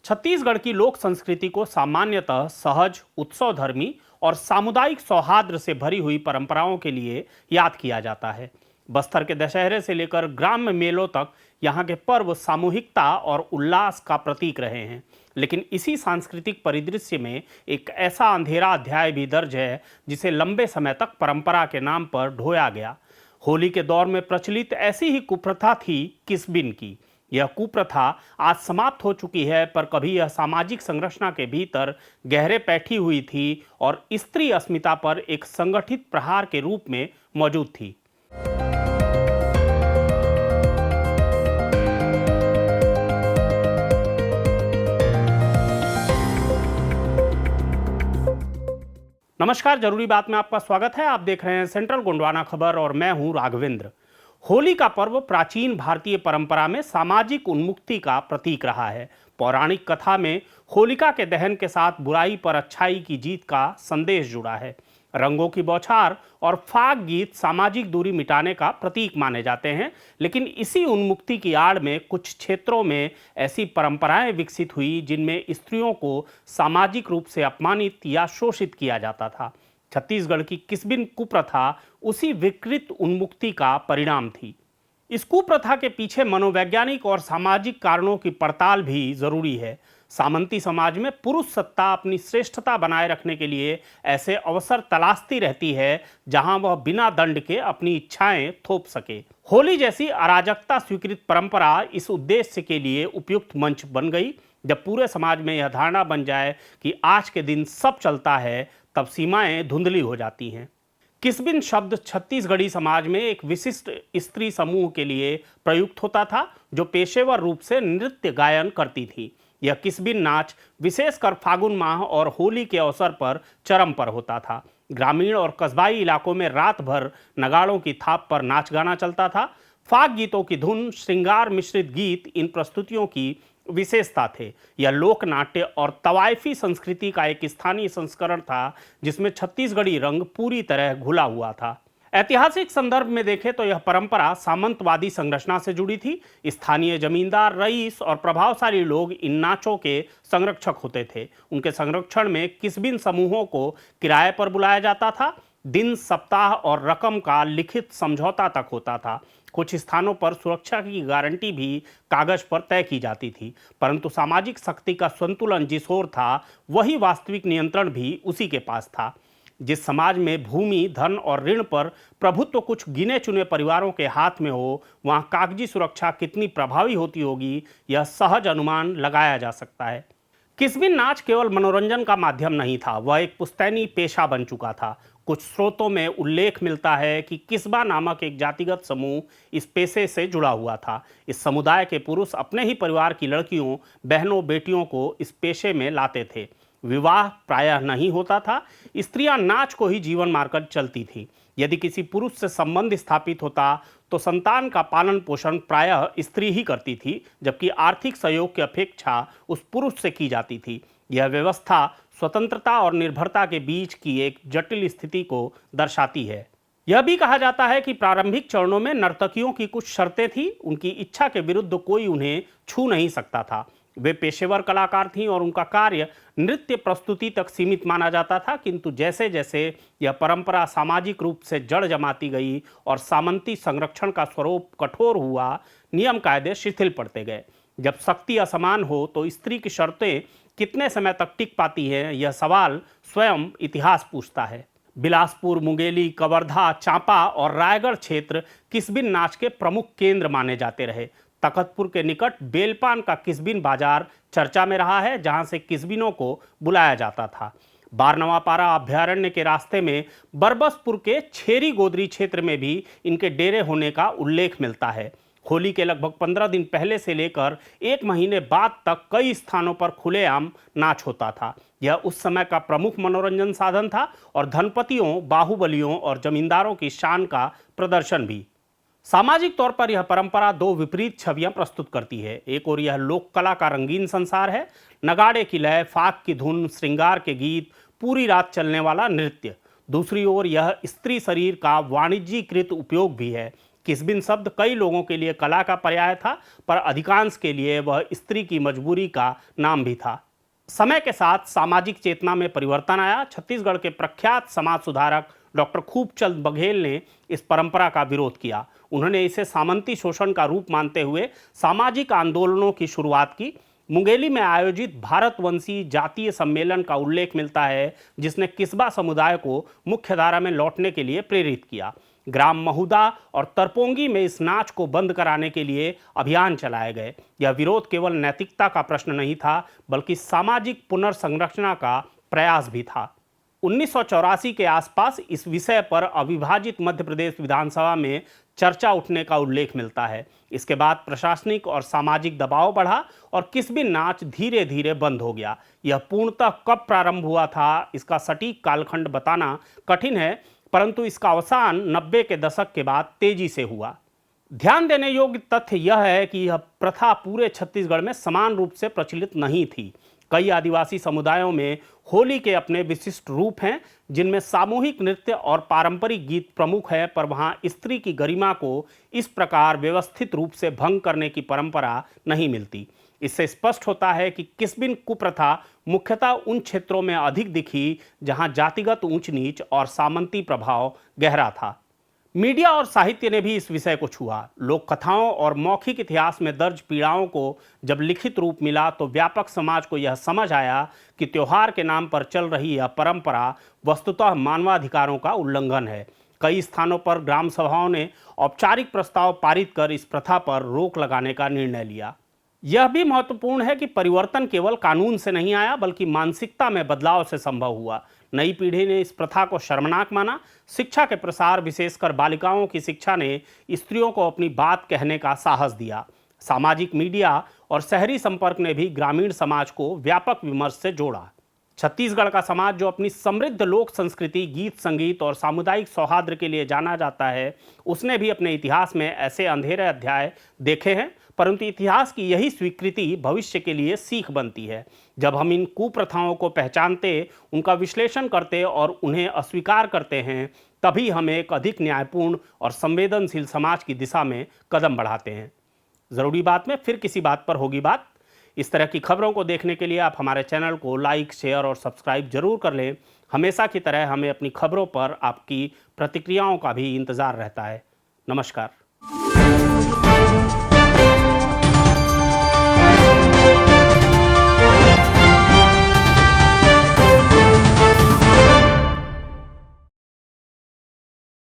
छत्तीसगढ़ की लोक संस्कृति को सामान्यतः सहज, उत्सवधर्मी और सामुदायिक सौहार्द से भरी हुई परंपराओं के लिए याद किया जाता है। बस्तर के दशहरे से लेकर ग्राम्य मेलों तक यहाँ के पर्व सामूहिकता और उल्लास का प्रतीक रहे हैं। लेकिन इसी सांस्कृतिक परिदृश्य में एक ऐसा अंधेरा अध्याय भी दर्ज है जिसे लंबे समय तक परंपरा के नाम पर ढोया गया। होली के दौर में प्रचलित ऐसी ही कुप्रथा थी किसबिन की। यह कुप्रथा आज समाप्त हो चुकी है, पर कभी यह सामाजिक संरचना के भीतर गहरे बैठी हुई थी और स्त्री अस्मिता पर एक संगठित प्रहार के रूप में मौजूद थी। नमस्कार, जरूरी बात में आपका स्वागत है। आप देख रहे हैं सेंट्रल गोंडवाना खबर और मैं हूं राघवेंद्र। होली का पर्व प्राचीन भारतीय परंपरा में सामाजिक उन्मुक्ति का प्रतीक रहा है। पौराणिक कथा में होलिका के दहन के साथ बुराई पर अच्छाई की जीत का संदेश जुड़ा है। रंगों की बौछार और फाग गीत सामाजिक दूरी मिटाने का प्रतीक माने जाते हैं, लेकिन इसी उन्मुक्ति की आड़ में कुछ क्षेत्रों में ऐसी परंपराएं विकसित हुई जिनमें स्त्रियों को सामाजिक रूप से अपमानित या शोषित किया जाता था। छत्तीसगढ़ की किसबिन कुप्रथा उसी विकृत उन्मुक्ति का परिणाम थी। इस कुप्रथा के पीछे मनोवैज्ञानिक और सामाजिक कारणों की पड़ताल भी जरूरी है। सामंती समाज में पुरुष सत्ता अपनी श्रेष्ठता बनाए रखने के लिए ऐसे अवसर तलाशती रहती है जहां वह बिना दंड के अपनी इच्छाएं थोप सके। होली जैसी अराजकता स्वीकृत परंपरा इस उद्देश्य के लिए उपयुक्त मंच बन गई। जब पूरे समाज में यह धारणा बन जाए कि आज के दिन सब चलता है, तब सीमाएं धुंधली हो जाती हैं। किसबिन शब्द छत्तीसगढ़ी समाज में एक विशिष्ट स्त्री समूह के लिए प्रयुक्त होता था जो पेशेवर रूप से नृत्य गायन करती थी। यह किसबिन नाच विशेषकर फागुन माह और होली के अवसर पर चरम पर होता था। ग्रामीण और कस्बाई इलाकों में रात भर नगाड़ों की थाप पर नाच गाना चलता था। फाग गीतों की धुन, श्रृंगार मिश्रित गीत इन प्रस्तुतियों की विशेषता थे। यह लोक नाट्य और तवायफी संस्कृति का एक स्थानीय संस्करण था जिसमें छत्तीसगढ़ी रंग पूरी तरह घुला हुआ था। ऐतिहासिक संदर्भ में देखें तो यह परंपरा सामंतवादी संरचना से जुड़ी थी। स्थानीय जमींदार, रईस और प्रभावशाली लोग इन नाचों के संरक्षक होते थे। उनके संरक्षण में किसबिन समूहों को किराए पर बुलाया जाता था। दिन, सप्ताह और रकम का लिखित समझौता तक होता था। कुछ स्थानों पर सुरक्षा की गारंटी भी कागज पर तय की जाती थी, परंतु सामाजिक शक्ति का संतुलन जिस ओर था, वही वास्तविक नियंत्रण भी उसी के पास था। जिस समाज में भूमि, धन और ऋण पर प्रभुत्व कुछ गिने चुने परिवारों के हाथ में हो, वहां कागजी सुरक्षा कितनी प्रभावी होती होगी, यह सहज अनुमान लगाया जा सकता है। किसबिन नाच केवल मनोरंजन का माध्यम नहीं था, वह एक पुश्तैनी पेशा बन चुका था। कुछ स्रोतों में उल्लेख मिलता है कि किस्बा नामक एक जातिगत समूह इस पेशे से जुड़ा हुआ था। इस समुदाय के पुरुष अपने ही परिवार की लड़कियों, बहनों, बेटियों को इस पेशे में लाते थे। विवाह प्रायः नहीं होता था। स्त्रियां नाच को ही जीवन मानकर चलती थी। यदि किसी पुरुष से संबंध स्थापित होता तो संतान का पालन पोषण प्रायः स्त्री ही करती थी, जबकि आर्थिक सहयोग की अपेक्षा उस पुरुष से की जाती थी। यह व्यवस्था स्वतंत्रता और निर्भरता के बीच की एक जटिल स्थिति को दर्शाती है। यह भी कहा जाता है कि प्रारंभिक चरणों में नर्तकियों की कुछ शर्तें थीं। उनकी इच्छा के विरुद्ध कोई उन्हें छू नहीं सकता था। वे पेशेवर कलाकार थीं और उनका कार्य नृत्य प्रस्तुति तक सीमित माना जाता था। किंतु जैसे जैसे यह परंपरा सामाजिक रूप से जड़ जमाती गई और सामंती संरक्षण का स्वरूप कठोर हुआ, नियम कायदे शिथिल पड़ते गए। जब शक्ति असमान हो तो स्त्री की शर्तें कितने समय तक टिक पाती हैं, यह सवाल स्वयं इतिहास पूछता है। बिलासपुर, मुंगेली, कवर्धा, चांपा और रायगढ़ क्षेत्र किसबिन नाच के प्रमुख केंद्र माने जाते रहे। तखतपुर के निकट बेलपान का किसबिन बाजार चर्चा में रहा है, जहां से किसबिनों को बुलाया जाता था। बारनवापारा अभ्यारण्य के रास्ते में बरबसपुर के छेरी गोदरी क्षेत्र में भी इनके डेरे होने का उल्लेख मिलता है। होली के लगभग 15 दिन पहले से लेकर 1 महीने बाद तक कई स्थानों पर खुलेआम नाच होता था। यह उस समय का प्रमुख मनोरंजन साधन था और धनपतियों, बाहुबलियों और जमींदारों की शान का प्रदर्शन भी। सामाजिक तौर पर यह परंपरा दो विपरीत छवियां प्रस्तुत करती है। एक ओर यह लोक कला का रंगीन संसार है, नगाड़े की लय, फाग की धुन, श्रृंगार के गीत, पूरी रात चलने वाला नृत्य। दूसरी ओर यह स्त्री शरीर का वाणिज्यीकृत उपयोग भी है। किस्बिन शब्द कई लोगों के लिए कला का पर्याय था, पर अधिकांश के लिए वह स्त्री की मजबूरी का नाम भी था। समय के साथ सामाजिक चेतना में परिवर्तन आया। छत्तीसगढ़ के प्रख्यात समाज सुधारक डॉक्टर खूबचंद बघेल ने इस परंपरा का विरोध किया। उन्होंने इसे सामंती शोषण का रूप मानते हुए सामाजिक आंदोलनों की शुरुआत की। मुंगेली में आयोजित भारतवंशी जातीय सम्मेलन का उल्लेख मिलता है, जिसने किस्बा समुदाय को मुख्यधारा में लौटने के लिए प्रेरित किया। ग्राम महुदा और तरपोंगी में इस नाच को बंद कराने के लिए अभियान चलाए गए। यह विरोध केवल नैतिकता का प्रश्न नहीं था, बल्कि सामाजिक पुनर्संरचना का प्रयास भी था। 1984 के आसपास इस विषय पर अविभाजित मध्य प्रदेश विधानसभा में चर्चा उठने का उल्लेख मिलता है। इसके बाद प्रशासनिक और सामाजिक दबाव बढ़ा और किस्बिन नाच धीरे धीरे बंद हो गया। यह पूर्णतः कब प्रारंभ हुआ था, इसका सटीक कालखंड बताना कठिन है, परंतु इसका अवसान 90 के दशक के बाद तेजी से हुआ। ध्यान देने योग्य तथ्य यह है कि यह प्रथा पूरे छत्तीसगढ़ में समान रूप से प्रचलित नहीं थी। कई आदिवासी समुदायों में होली के अपने विशिष्ट रूप हैं, जिनमें सामूहिक नृत्य और पारंपरिक गीत प्रमुख है, पर वहां स्त्री की गरिमा को इस प्रकार व्यवस्थित रूप से भंग करने की परंपरा नहीं मिलती। इससे स्पष्ट होता है कि किस्बिन कुप्रथा मुख्यतः उन क्षेत्रों में अधिक दिखी जहां जातिगत ऊंच नीच और सामंती प्रभाव गहरा था। मीडिया और साहित्य ने भी इस विषय को छुआ। लोक कथाओं और मौखिक इतिहास में दर्ज पीड़ाओं को जब लिखित रूप मिला तो व्यापक समाज को यह समझ आया कि त्योहार के नाम पर चल रही यह परंपरा वस्तुतः मानवाधिकारों का उल्लंघन है। कई स्थानों पर ग्राम सभाओं ने औपचारिक प्रस्ताव पारित कर इस प्रथा पर रोक लगाने का निर्णय लिया। यह भी महत्वपूर्ण है कि परिवर्तन केवल कानून से नहीं आया, बल्कि मानसिकता में बदलाव से संभव हुआ। नई पीढ़ी ने इस प्रथा को शर्मनाक माना। शिक्षा के प्रसार, विशेषकर बालिकाओं की शिक्षा ने स्त्रियों को अपनी बात कहने का साहस दिया। सामाजिक मीडिया और शहरी संपर्क ने भी ग्रामीण समाज को व्यापक विमर्श से जोड़ा। छत्तीसगढ़ का समाज, जो अपनी समृद्ध लोक संस्कृति, गीत संगीत और सामुदायिक सौहार्द के लिए जाना जाता है, उसने भी अपने इतिहास में ऐसे अंधेरे अध्याय देखे हैं, परंतु इतिहास की यही स्वीकृति भविष्य के लिए सीख बनती है। जब हम इन कुप्रथाओं को पहचानते, उनका विश्लेषण करते और उन्हें अस्वीकार करते हैं, तभी हम एक अधिक न्यायपूर्ण और संवेदनशील समाज की दिशा में कदम बढ़ाते हैं। ज़रूरी बात में फिर किसी बात पर होगी बात। इस तरह की खबरों को देखने के लिए आप हमारे चैनल को लाइक, शेयर और सब्सक्राइब जरूर कर लें। हमेशा की तरह हमें अपनी खबरों पर आपकी प्रतिक्रियाओं का भी इंतज़ार रहता है। नमस्कार।